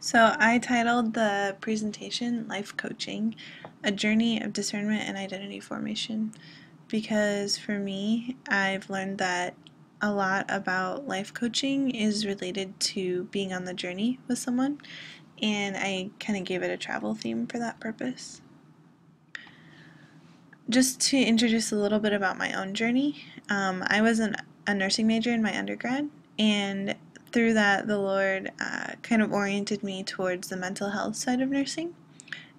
So I titled the presentation Life Coaching, a Journey of Discernment and Identity Formation, because for me, I've learned that a lot about life coaching is related to being on the journey with someone, and I kind of gave it a travel theme for that purpose. Just to introduce a little bit about my own journey, I was a nursing major in my undergrad, and through that, the Lord kind of oriented me towards the mental health side of nursing.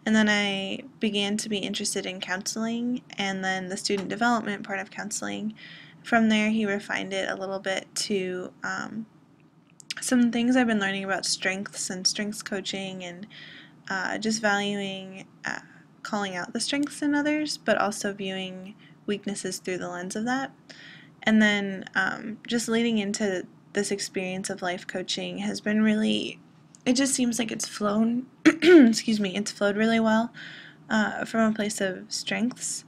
And then I began to be interested in counseling and then the student development part of counseling. From there, He refined it a little bit to some things I've been learning about strengths and strengths coaching and just valuing calling out the strengths in others, but also viewing weaknesses through the lens of that. And then just leading into this experience of life coaching has been really, it just seems like it's flown, excuse me, it's flowed really well from a place of strengths,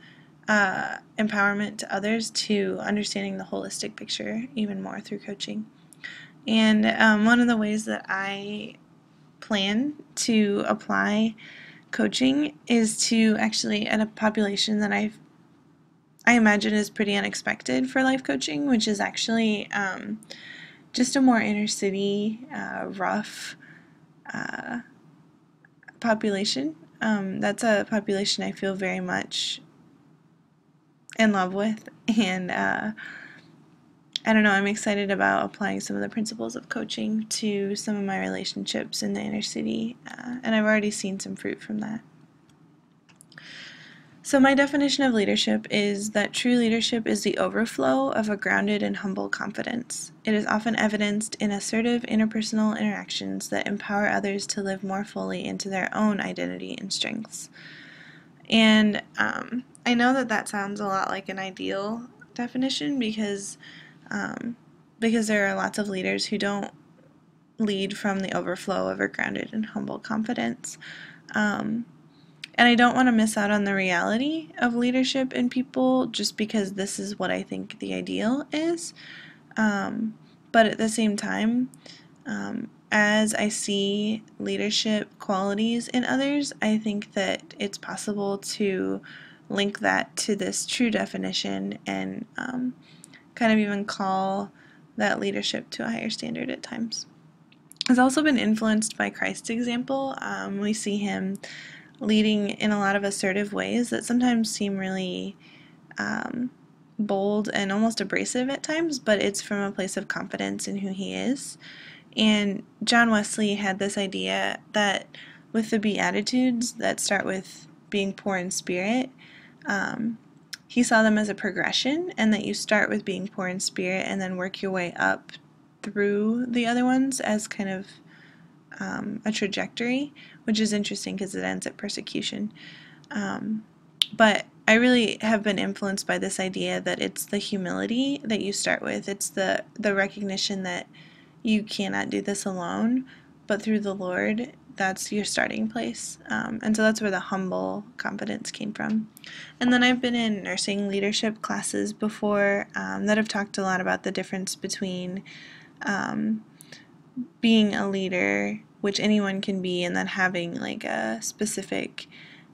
empowerment to others, to understanding the holistic picture even more through coaching. And one of the ways that I plan to apply coaching is to actually at a population that I imagine is pretty unexpected for life coaching, which is actually just a more inner city, rough population. That's a population I feel very much in love with, and I don't know, I'm excited about applying some of the principles of coaching to some of my relationships in the inner city, and I've already seen some fruit from that. So my definition of leadership is that true leadership is the overflow of a grounded and humble confidence. It is often evidenced in assertive interpersonal interactions that empower others to live more fully into their own identity and strengths. And I know that sounds a lot like an ideal definition because there are lots of leaders who don't lead from the overflow of a grounded and humble confidence. And I don't want to miss out on the reality of leadership in people just because this is what I think the ideal is. But at the same time, as I see leadership qualities in others, I think that it's possible to link that to this true definition and kind of even call that leadership to a higher standard at times. It's also been influenced by Christ's example. We see Him leading in a lot of assertive ways that sometimes seem really bold and almost abrasive at times, but it's from a place of confidence in who He is. And John Wesley had this idea that with the Beatitudes that start with being poor in spirit, he saw them as a progression, and that you start with being poor in spirit and then work your way up through the other ones as kind of a trajectory, which is interesting because it ends at persecution. But I really have been influenced by this idea that it's the humility that you start with. It's the recognition that you cannot do this alone, but through the Lord, that's your starting place. And so that's where the humble confidence came from. And then I've been in nursing leadership classes before that have talked a lot about the difference between being a leader, which anyone can be, and then having like a specific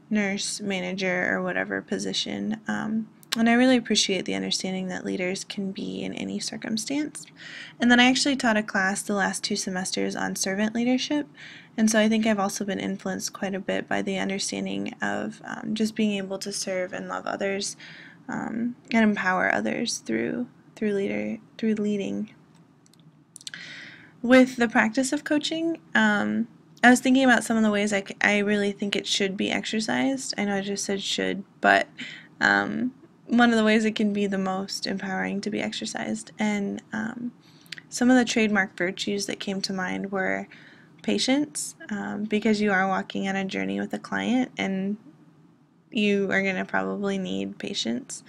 nurse, manager, or whatever position. And I really appreciate the understanding that leaders can be in any circumstance. And then I actually taught a class the last 2 semesters on servant leadership, and so I think I've also been influenced quite a bit by the understanding of just being able to serve and love others and empower others through leading. With the practice of coaching, I was thinking about some of the ways I really think it should be exercised. I know I just said should, but one of the ways it can be the most empowering to be exercised. And some of the trademark virtues that came to mind were patience, because you are walking on a journey with a client and you are going to probably need patience.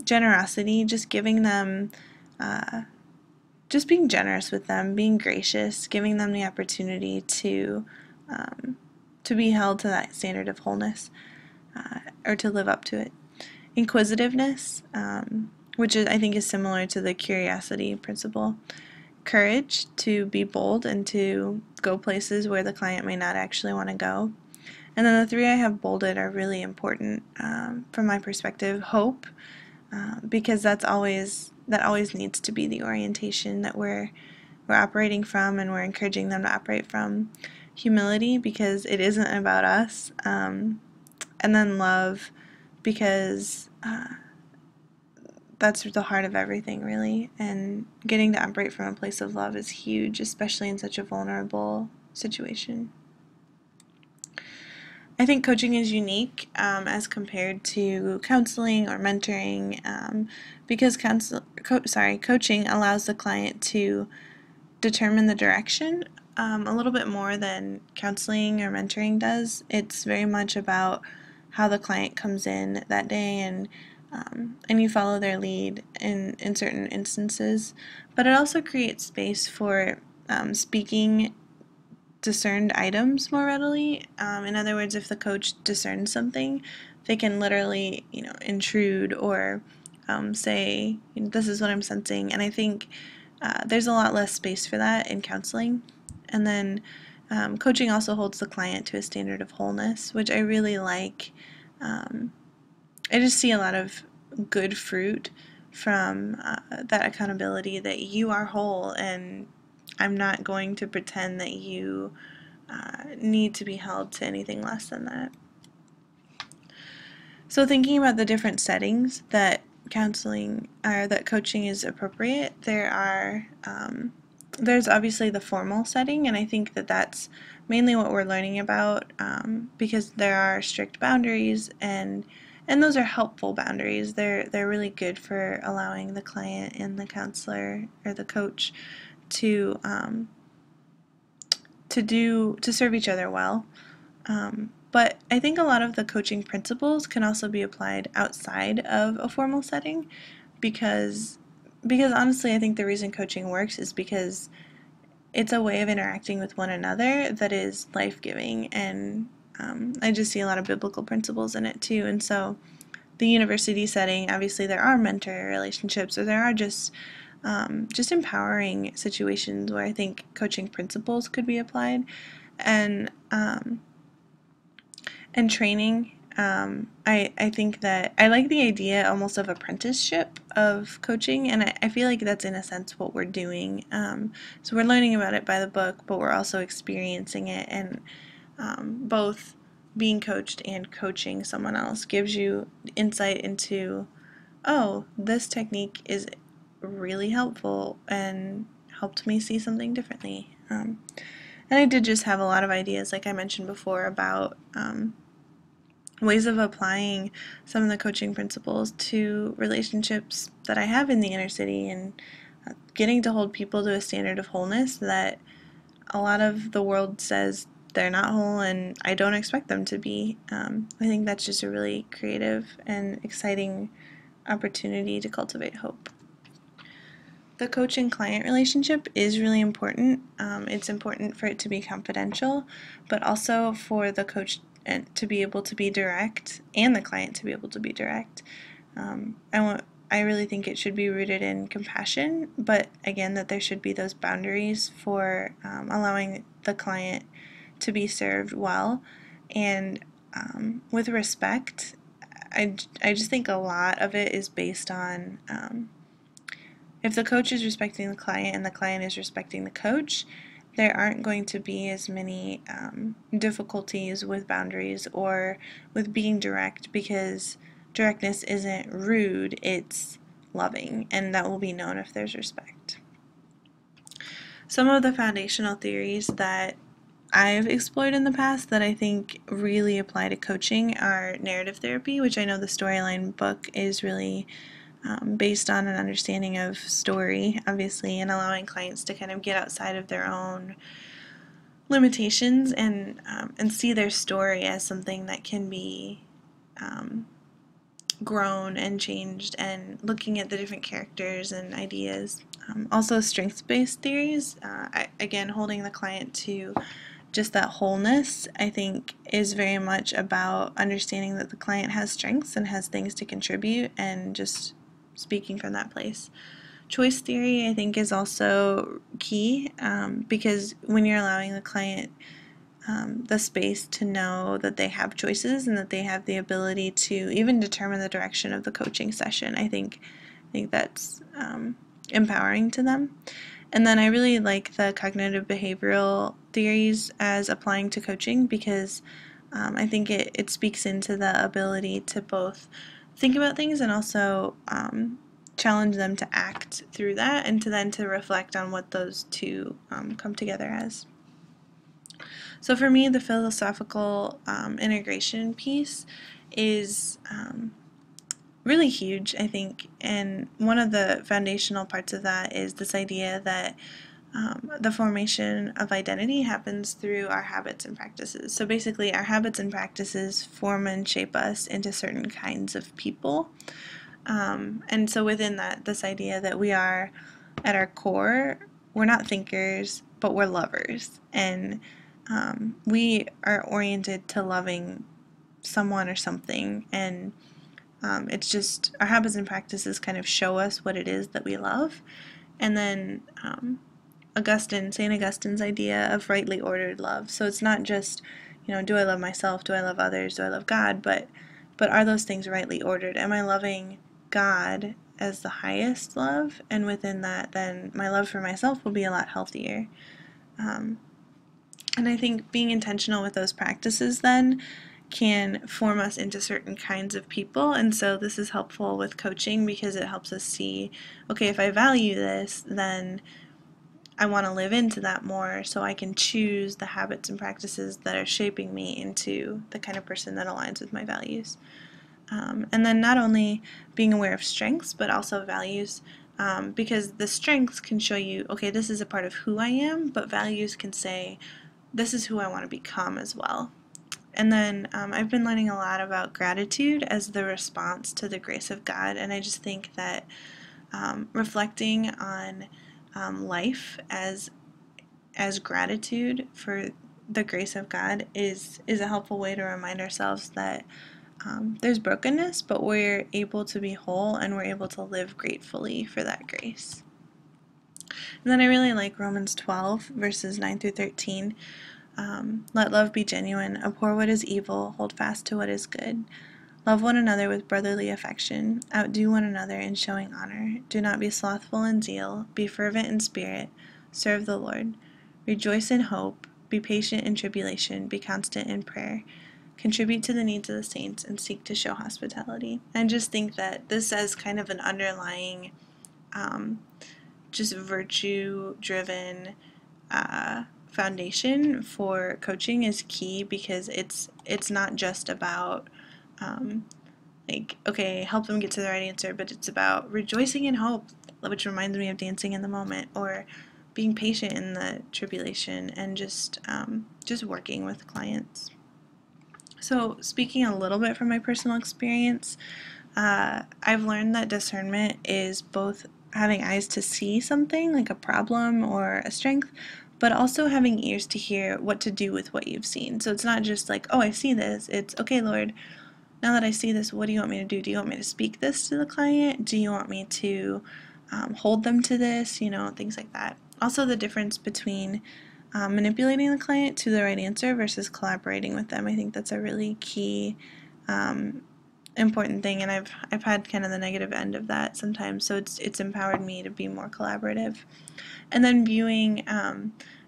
Generosity, just giving them just being generous with them, being gracious, giving them the opportunity to be held to that standard of wholeness, or to live up to it. Inquisitiveness, which I think is similar to the curiosity principle. courage to be bold and to go places where the client may not actually want to go. And then the three I have bolded are really important from my perspective. Hope, because that always needs to be the orientation that we're operating from, and we're encouraging them to operate from. Humility, because it isn't about us. And then love, because that's the heart of everything, really. And getting to operate from a place of love is huge, especially in such a vulnerable situation. I think coaching is unique as compared to counseling or mentoring, because coaching allows the client to determine the direction a little bit more than counseling or mentoring does. It's very much about how the client comes in that day, and you follow their lead in certain instances. But it also creates space for speaking discerned items more readily. In other words, if the coach discerns something, they can literally, intrude or say, this is what I'm sensing. And I think there's a lot less space for that in counseling. And then coaching also holds the client to a standard of wholeness, which I really like. I just see a lot of good fruit from that accountability, that you are whole, and I'm not going to pretend that you need to be held to anything less than that. So thinking about the different settings that counseling or that coaching is appropriate, there's obviously the formal setting, and I think that that's mainly what we're learning about, because there are strict boundaries, and those are helpful boundaries. They're really good for allowing the client and the counselor or the coach to serve each other well. But I think a lot of the coaching principles can also be applied outside of a formal setting, because honestly, I think the reason coaching works is because it's a way of interacting with one another that is life-giving, and I just see a lot of biblical principles in it too. And so the university setting, obviously there are mentor relationships, or there are just empowering situations where I think coaching principles could be applied. And training, I think that I like the idea almost of apprenticeship of coaching, and I feel like that's in a sense what we're doing. So we're learning about it by the book, but we're also experiencing it, and both being coached and coaching someone else gives you insight into, oh, this technique is really helpful and helped me see something differently. And I did just have a lot of ideas, like I mentioned before, about ways of applying some of the coaching principles to relationships that I have in the inner city, and getting to hold people to a standard of wholeness that a lot of the world says they're not whole, and I don't expect them to be. I think that's just a really creative and exciting opportunity to cultivate hope. The coach and client relationship is really important. It's important for it to be confidential, but also for the coach to be able to be direct, and the client to be able to be direct. I really think it should be rooted in compassion, but again, that there should be those boundaries for allowing the client to be served well, and with respect. I just think a lot of it is based on if the coach is respecting the client and the client is respecting the coach, there aren't going to be as many difficulties with boundaries or with being direct, because directness isn't rude, it's loving, and that will be known if there's respect. Some of the foundational theories that I've explored in the past that I think really apply to coaching are narrative therapy, which I know the Storyline book is really based on an understanding of story, obviously, and allowing clients to kind of get outside of their own limitations and see their story as something that can be grown and changed, and looking at the different characters and ideas. Also, strengths-based theories, again, holding the client to just that wholeness, I think, is very much about understanding that the client has strengths and has things to contribute, and just speaking from that place. Choice theory, I think, is also key, because when you're allowing the client the space to know that they have choices and that they have the ability to even determine the direction of the coaching session, I think that's empowering to them. And then I really like the cognitive behavioral theories as applying to coaching, because I think it speaks into the ability to both think about things and also challenge them to act through that, and to then to reflect on what those two come together as. So for me, the philosophical integration piece is really huge, I think, and one of the foundational parts of that is this idea that the formation of identity happens through our habits and practices. So basically, our habits and practices form and shape us into certain kinds of people. And so within that, this idea that we are, at our core, we're not thinkers, but we're lovers. And we are oriented to loving someone or something. And it's just our habits and practices kind of show us what it is that we love. And then St. Augustine's idea of rightly ordered love. So it's not just, do I love myself? Do I love others? Do I love God? But are those things rightly ordered? Am I loving God as the highest love? And within that, then my love for myself will be a lot healthier. And I think being intentional with those practices then can form us into certain kinds of people. And so this is helpful with coaching, because it helps us see, okay, if I value this, then I want to live into that more, so I can choose the habits and practices that are shaping me into the kind of person that aligns with my values. And then not only being aware of strengths, but also values, because the strengths can show you, okay, this is a part of who I am, but values can say, this is who I want to become as well. And then I've been learning a lot about gratitude as the response to the grace of God, and I just think that reflecting on life as gratitude for the grace of God is a helpful way to remind ourselves that there's brokenness, but we're able to be whole, and we're able to live gratefully for that grace. And then I really like Romans 12, verses 9 through 13. Let love be genuine, abhor what is evil, hold fast to what is good. Love one another with brotherly affection, outdo one another in showing honor. Do not be slothful in zeal, be fervent in spirit, serve the Lord. Rejoice in hope, be patient in tribulation, be constant in prayer. Contribute to the needs of the saints, and seek to show hospitality. I just think that this as kind of an underlying, just virtue-driven foundation for coaching is key, because it's not just about okay, help them get to the right answer, but it's about rejoicing in hope, which reminds me of dancing in the moment, or being patient in the tribulation, and just working with clients. So speaking a little bit from my personal experience, I've learned that discernment is both having eyes to see something, like a problem or a strength, but also having ears to hear what to do with what you've seen. So it's not just like, oh, I see this. It's, okay, Lord, now that I see this, what do you want me to do? Do you want me to speak this to the client? Do you want me to hold them to this? Things like that. Also, the difference between manipulating the client to the right answer versus collaborating with them. I think that's a really key important thing, and I've had kind of the negative end of that sometimes, so it's empowered me to be more collaborative. And then viewing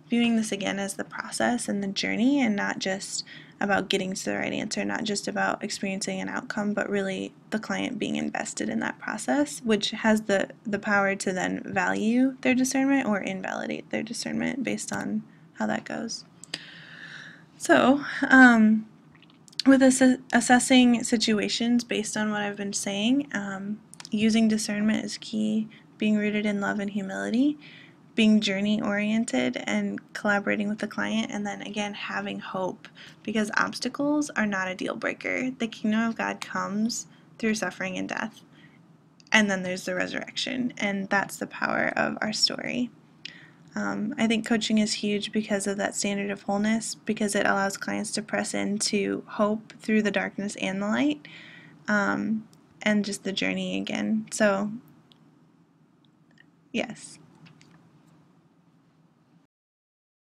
this again as the process and the journey, and not just about getting to the right answer, not just about experiencing an outcome, but really the client being invested in that process, which has the power to then value their discernment or invalidate their discernment based on how that goes. So, with assessing situations based on what I've been saying, using discernment is key, being rooted in love and humility, being journey-oriented and collaborating with the client, and then again having hope, because obstacles are not a deal breaker. The kingdom of God comes through suffering and death, and then there's the resurrection, and that's the power of our story. I think coaching is huge because of that standard of wholeness, because it allows clients to press into hope through the darkness and the light, and just the journey again. So Yes.